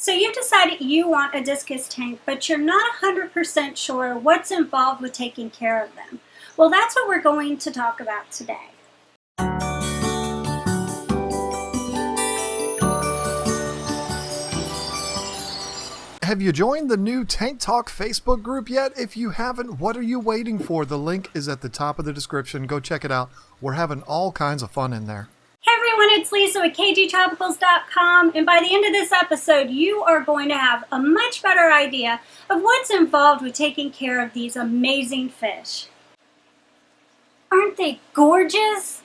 So you've decided you want a discus tank, but you're not 100% sure what's involved with taking care of them. Well, that's what we're going to talk about today. Have you joined the new Tank Talk Facebook group yet? If you haven't, what are you waiting for? The link is at the top of the description. Go check it out. We're having all kinds of fun in there. Hey everyone, it's Lisa with KGTropicals.com, and by the end of this episode, you are going to have a much better idea of what's involved with taking care of these amazing fish. Aren't they gorgeous?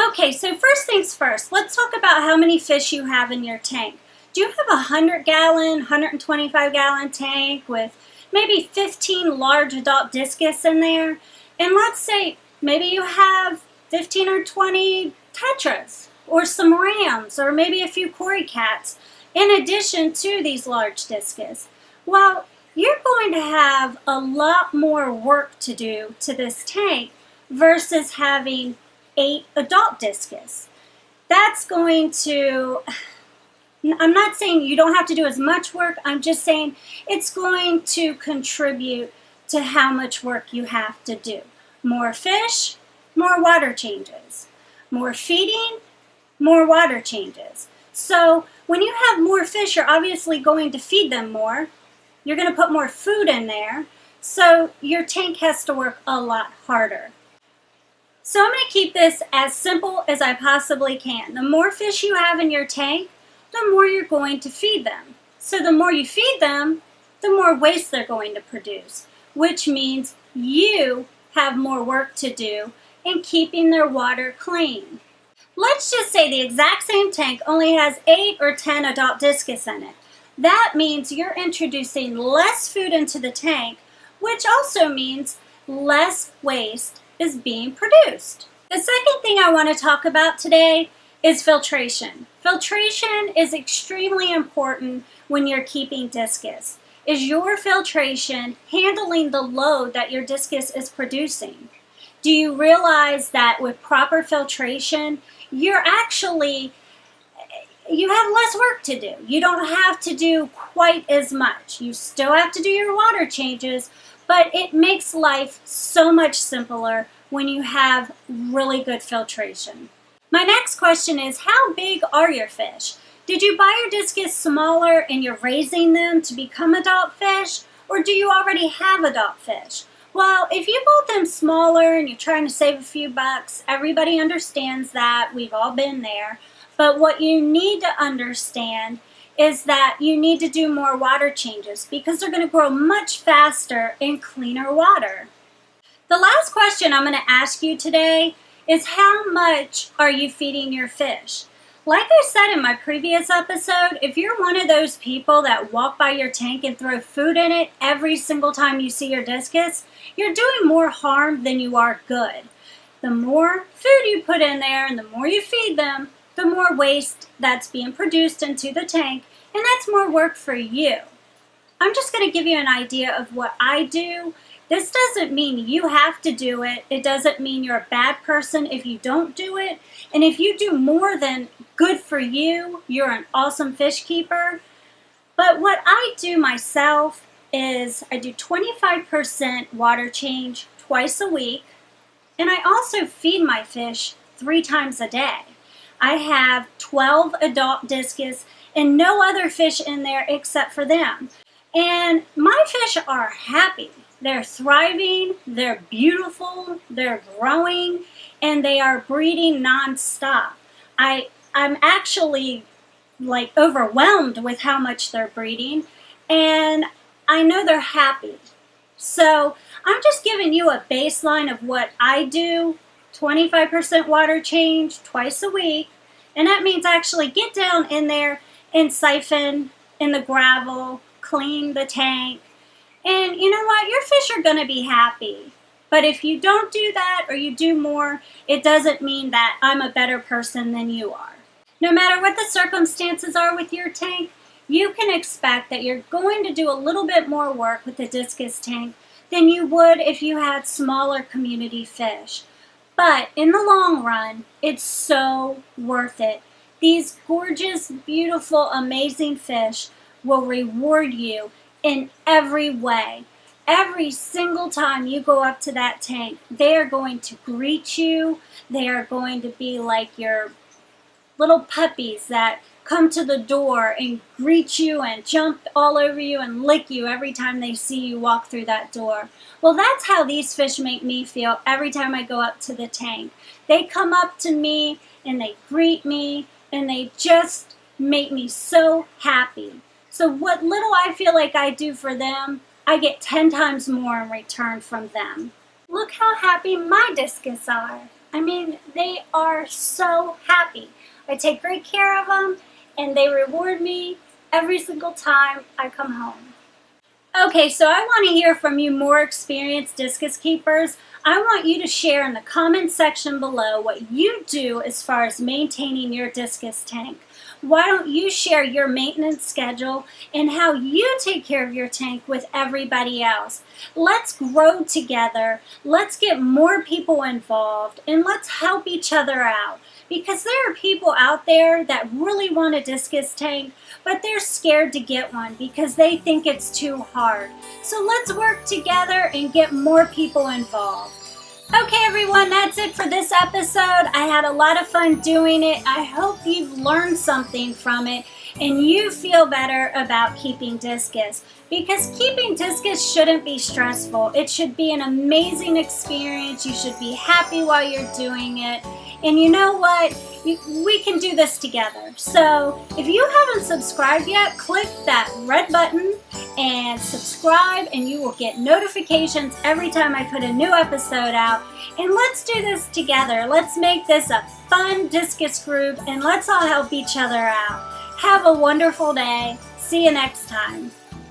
Okay, so first things first, let's talk about how many fish you have in your tank. Do you have a 100-gallon, 125-gallon tank with maybe 15 large adult discus in there? And let's say maybe you have 15 or 20 tetras, or some rams, or maybe a few cory cats, in addition to these large discus. Well, you're going to have a lot more work to do to this tank versus having 8 adult discus. That's going to, I'm not saying you don't have to do as much work, I'm just saying it's going to contribute to how much work you have to do. More fish, more water changes. More feeding, more water changes. So when you have more fish, you're obviously going to feed them more. You're going to put more food in there. So your tank has to work a lot harder. So I'm going to keep this as simple as I possibly can. The more fish you have in your tank, the more you're going to feed them. So the more you feed them, the more waste they're going to produce, which means you have more work to do in keeping their water clean. Let's just say the exact same tank only has 8 or 10 adult discus in it. That means you're introducing less food into the tank, which also means less waste is being produced. The second thing I want to talk about today is filtration. Filtration is extremely important when you're keeping discus. Is your filtration handling the load that your discus is producing? Do you realize that with proper filtration, you have less work to do. You don't have to do quite as much. You still have to do your water changes, but it makes life so much simpler when you have really good filtration. My next question is, how big are your fish? Did you buy your discus smaller and you're raising them to become adult fish, or do you already have adult fish? Well, if you bought them smaller and you're trying to save a few bucks, everybody understands that. We've all been there. But what you need to understand is that you need to do more water changes because they're going to grow much faster in cleaner water. The last question I'm going to ask you today is, how much are you feeding your fish? Like I said in my previous episode, if you're one of those people that walk by your tank and throw food in it every single time you see your discus, you're doing more harm than you are good. The more food you put in there and the more you feed them, the more waste that's being produced into the tank, and that's more work for you. I'm just going to give you an idea of what I do. This doesn't mean you have to do it. It doesn't mean you're a bad person if you don't do it. And if you do more than good for you, you're an awesome fish keeper. But what I do myself is I do 25% water change twice a week. And I also feed my fish 3 times a day. I have 12 adult discus and no other fish in there except for them. And my fish are happy. They're thriving, they're beautiful, they're growing, and they are breeding nonstop. I'm actually overwhelmed with how much they're breeding, and I know they're happy. So I'm just giving you a baseline of what I do, 25% water change twice a week, and that means actually get down in there and siphon in the gravel, clean the tank. And you know what? Your fish are going to be happy. But if you don't do that or you do more, it doesn't mean that I'm a better person than you are. No matter what the circumstances are with your tank, you can expect that you're going to do a little bit more work with the discus tank than you would if you had smaller community fish. But in the long run, it's so worth it. These gorgeous, beautiful, amazing fish will reward you in every way. Every single time you go up to that tank, they are going to greet you. They are going to be like your little puppies that come to the door and greet you and jump all over you and lick you every time they see you walk through that door. Well, that's how these fish make me feel every time I go up to the tank. They come up to me and they greet me and they just make me so happy. So what little I feel like I do for them, I get 10 times more in return from them. Look how happy my discus are. I mean, they are so happy. I take great care of them, and they reward me every single time I come home. Okay, so I want to hear from you more experienced discus keepers. I want you to share in the comments section below what you do as far as maintaining your discus tank. Why don't you share your maintenance schedule and how you take care of your tank with everybody else? Let's grow together. Let's get more people involved, and let's help each other out. Because there are people out there that really want a discus tank, but they're scared to get one because they think it's too hard. So let's work together and get more people involved. Okay, everyone, that's it for this episode. I had a lot of fun doing it. I hope you've learned something from it and you feel better about keeping discus. Because keeping discus shouldn't be stressful. It should be an amazing experience. You should be happy while you're doing it. And you know what? We can do this together. So if you haven't subscribed yet, click that red button and subscribe, and you will get notifications every time I put a new episode out. And let's do this together. Let's make this a fun discus group, and let's all help each other out. Have a wonderful day. See you next time.